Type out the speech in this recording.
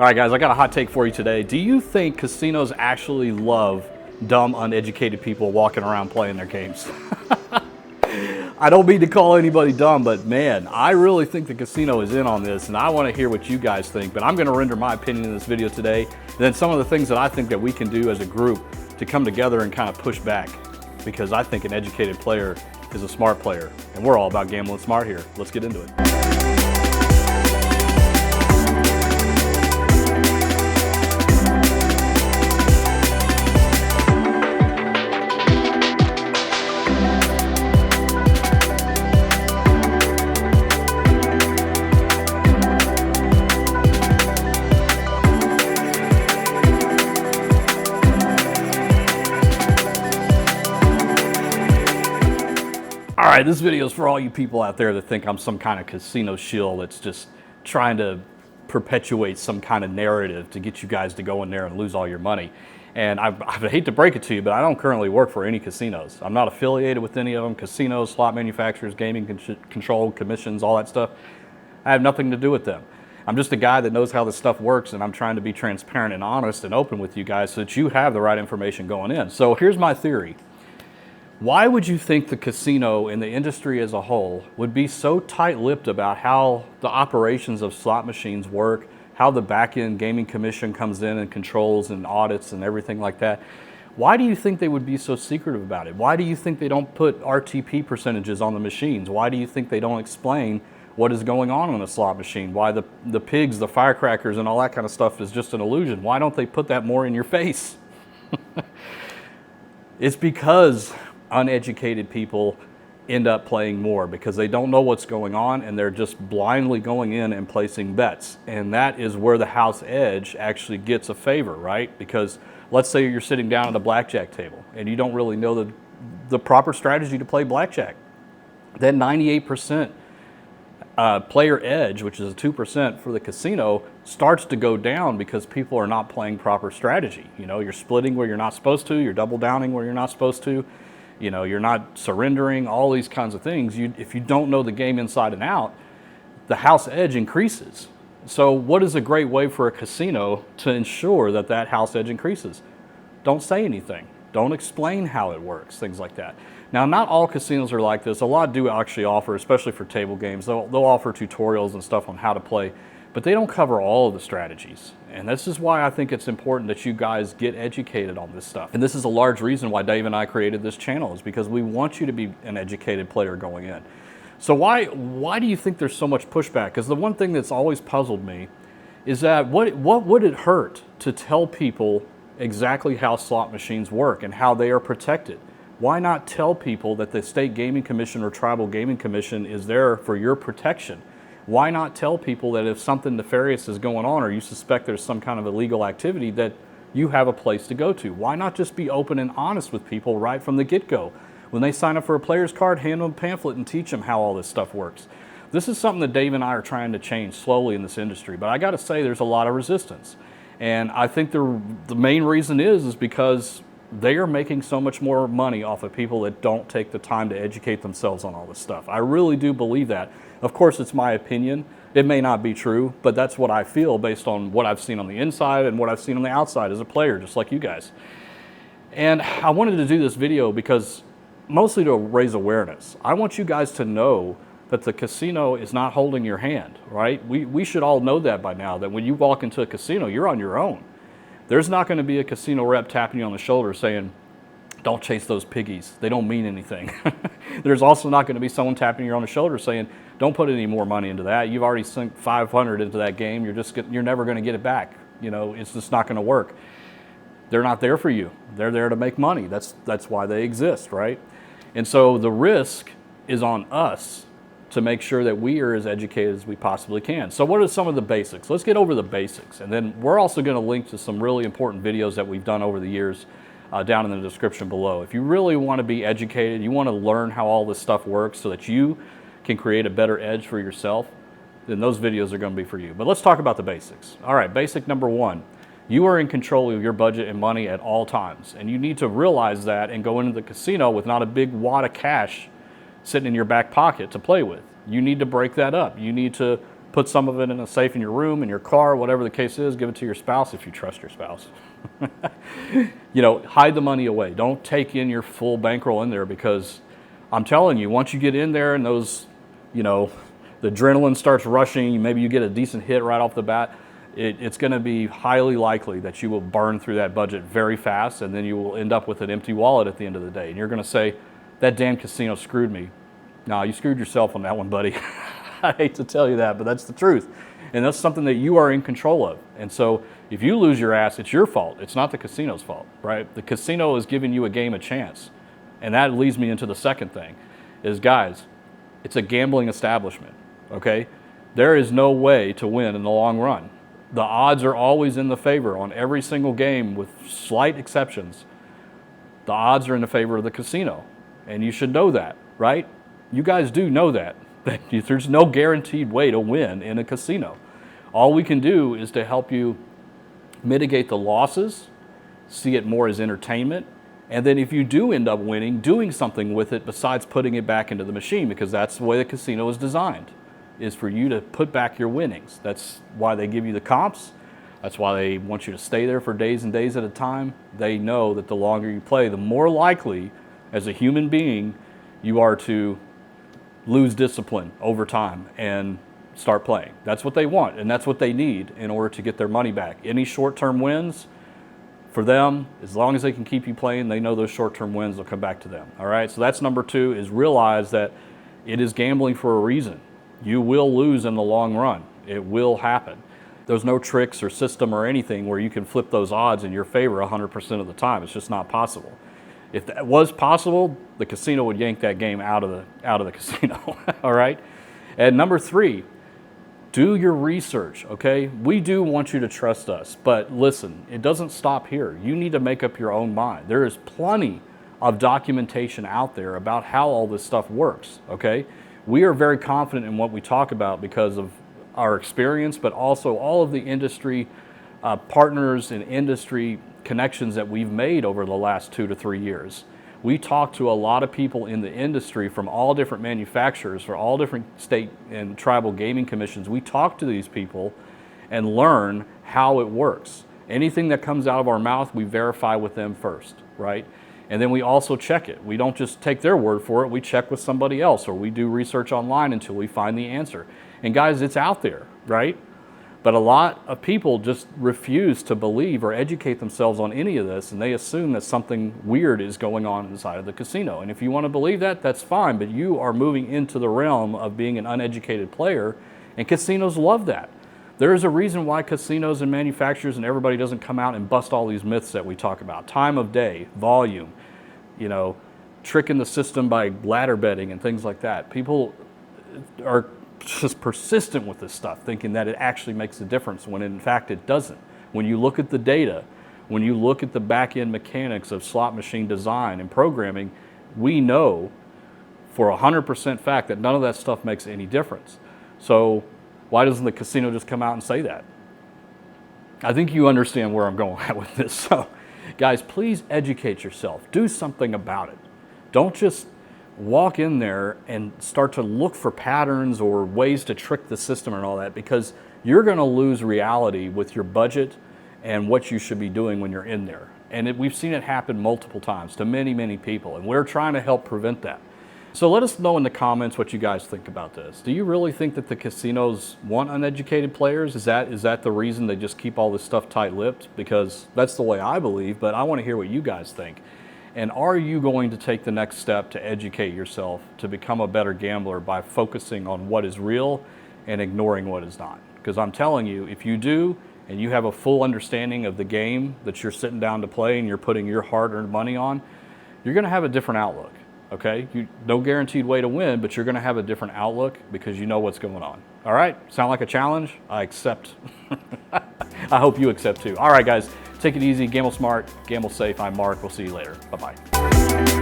All right, guys, I got a hot take for you today. Do you think casinos actually love dumb, uneducated people walking around playing their games? I don't mean to call anybody dumb, but man, I really think the casino is in on this, and I want to hear what you guys think. But I'm going to render my opinion in this video today, and then some of the things that I think that we can do as a group to come together and kind of push back, because I think an educated player is a smart player, and we're all about gambling smart here. Let's get into it. All right, this video is for all you people out there that think I'm some kind of casino shill that's just trying to perpetuate some kind of narrative to get you guys to go in there and lose all your money. And I hate to break it to you, but I don't currently work for any casinos. I'm not affiliated with any of them, casinos, slot manufacturers, gaming control, commissions, all that stuff. I have nothing to do with them. I'm just a guy that knows how this stuff works, and I'm trying to be transparent and honest and open with you guys so that you have the right information going in. So here's my theory. Why would you think the casino and the industry as a whole would be so tight-lipped about how the operations of slot machines work, how the back-end gaming commission comes in and controls and audits and everything like that? Why do you think they would be so secretive about it? Why do you think they don't put RTP percentages on the machines? Why do you think they don't explain what is going on a slot machine? Why the pigs, the firecrackers, and all that kind of stuff is just an illusion? Why don't they put that more in your face? It's because uneducated people end up playing more because they don't know what's going on and they're just blindly going in and placing bets. And that is where the house edge actually gets a favor, right? Because let's say you're sitting down at a blackjack table and you don't really know the proper strategy to play blackjack. Then 98% player edge, which is a 2% for the casino, starts to go down because people are not playing proper strategy. You know, you're splitting where you're not supposed to, you're double downing where you're not supposed to. You know, you're not surrendering, all these kinds of things. If you don't know the game inside and out, the house edge increases. So what is a great way for a casino to ensure that that house edge increases? Don't say anything. Don't explain how it works, things like that. Now, not all casinos are like this. A lot do actually offer, especially for table games, they'll offer tutorials and stuff on how to play, but they don't cover all of the strategies. And this is why I think it's important that you guys get educated on this stuff. And this is a large reason why Dave and I created this channel, is because we want you to be an educated player going in. So why do you think there's so much pushback? Because the one thing that's always puzzled me is that what would it hurt to tell people exactly how slot machines work and how they are protected? Why not tell people that the State Gaming Commission or Tribal Gaming Commission is there for your protection? Why not tell people that if something nefarious is going on or you suspect there's some kind of illegal activity, that you have a place to go to? Why not just be open and honest with people right from the get-go? When they sign up for a player's card, hand them a pamphlet and teach them how all this stuff works. This is something that Dave and I are trying to change slowly in this industry, but I got to say there's a lot of resistance. And I think the main reason is because they are making so much more money off of people that don't take the time to educate themselves on all this stuff. I really do believe that. Of course, it's my opinion. It may not be true, but that's what I feel based on what I've seen on the inside and what I've seen on the outside as a player, just like you guys. And I wanted to do this video because mostly to raise awareness. I want you guys to know that the casino is not holding your hand, right? We should all know that by now, that when you walk into a casino, you're on your own. There's not going to be a casino rep tapping you on the shoulder saying, don't chase those piggies. They don't mean anything. There's also not going to be someone tapping you on the shoulder saying, don't put any more money into that. You've already sunk 500 into that game. You're never going to get it back. You know, it's just not going to work. They're not there for you. They're there to make money. That's why they exist, right? And so the risk is on us to make sure that we are as educated as we possibly can. So what are some of the basics? Let's get over the basics. And then we're also going to link to some really important videos that we've done over the years down in the description below. If you really want to be educated, you want to learn how all this stuff works so that you can create a better edge for yourself, then those videos are going to be for you. But let's talk about the basics. All right, basic number one. You are in control of your budget and money at all times. And you need to realize that and go into the casino with not a big wad of cash sitting in your back pocket to play with. You need to break that up. You need to Put some of it in a safe in your room, in your car, whatever the case is. Give it to your spouse if you trust your spouse. You know, hide the money away. Don't take in your full bankroll in there, because I'm telling you, once you get in there and those, you know, the adrenaline starts rushing, maybe you get a decent hit right off the bat, it's going to be highly likely that you will burn through that budget very fast, and then you will end up with an empty wallet at the end of the day. And you're going to say, that damn casino screwed me. No, you screwed yourself on that one, buddy. I hate to tell you that, but that's the truth. And that's something that you are in control of. And so if you lose your ass, it's your fault. It's not the casino's fault, right? The casino is giving you a game a chance. And that leads me into the second thing is, guys, it's a gambling establishment, okay? There is no way to win in the long run. The odds are always in the favor on every single game, with slight exceptions. The odds are in the favor of the casino. And you should know that, right? You guys do know that. There's no guaranteed way to win in a casino. All we can do is to help you mitigate the losses, see it more as entertainment, and then if you do end up winning, doing something with it besides putting it back into the machine, because that's the way the casino is designed, is for you to put back your winnings. That's why they give you the comps. That's why they want you to stay there for days and days at a time. They know that the longer you play, the more likely, as a human being, you are to lose discipline over time and start playing. That's what they want, and that's what they need in order to get their money back. Any short-term wins, for them, as long as they can keep you playing, they know those short-term wins will come back to them. All right, so that's number two, is realize that it is gambling for a reason. You will lose in the long run. It will happen. There's no tricks or system or anything where you can flip those odds in your favor 100% of the time. It's just not possible. If that was possible, the casino would yank that game out of the casino. All right? And number three, do your research, okay? We do want you to trust us, but listen, it doesn't stop here. You need to make up your own mind. There is plenty of documentation out there about how all this stuff works, okay? We are very confident in what we talk about because of our experience, but also all of the industry partners and industry connections that we've made over the last 2 to 3 years. We talk to a lot of people in the industry from all different manufacturers, for all different state and tribal gaming commissions. We talk to these people and learn how it works. Anything that comes out of our mouth, we verify with them first, right? And then we also check it. We don't just take their word for it. We check with somebody else, or we do research online until we find the answer. And guys, it's out there, right? But a lot of people just refuse to believe or educate themselves on any of this, and they assume that something weird is going on inside of the casino. And if you want to believe that, that's fine, but you are moving into the realm of being an uneducated player, and casinos love that. There is a reason why casinos and manufacturers and everybody doesn't come out and bust all these myths that we talk about. Time of day, volume, you know, tricking the system by ladder betting and things like that. People are just persistent with this stuff, thinking that it actually makes a difference when in fact it doesn't. When you look at the data, when you look at the back-end mechanics of slot machine design and programming, we know for 100% fact that none of that stuff makes any difference. So why doesn't the casino just come out and say that? I think you understand where I'm going at with this. So guys, please educate yourself. Do something about it. Don't just walk in there and start to look for patterns or ways to trick the system and all that, because you're going to lose reality with your budget and what you should be doing when you're in there. And we've seen it happen multiple times to many, many people, and we're trying to help prevent that. So let us know in the comments what you guys think about this. Do you really think that the casinos want uneducated players? Is that the reason they just keep all this stuff tight-lipped? Because that's the way I believe, but I want to hear what you guys think. And are you going to take the next step to educate yourself to become a better gambler by focusing on what is real and ignoring what is not? Because I'm telling you, if you do, and you have a full understanding of the game that you're sitting down to play and you're putting your hard-earned money on, you're going to have a different outlook, okay? No guaranteed way to win, but you're going to have a different outlook because you know what's going on. All right? Sound like a challenge? I accept. I hope you accept too. All right, guys. Take it easy, gamble smart, gamble safe. I'm Mark. We'll see you later. Bye-bye.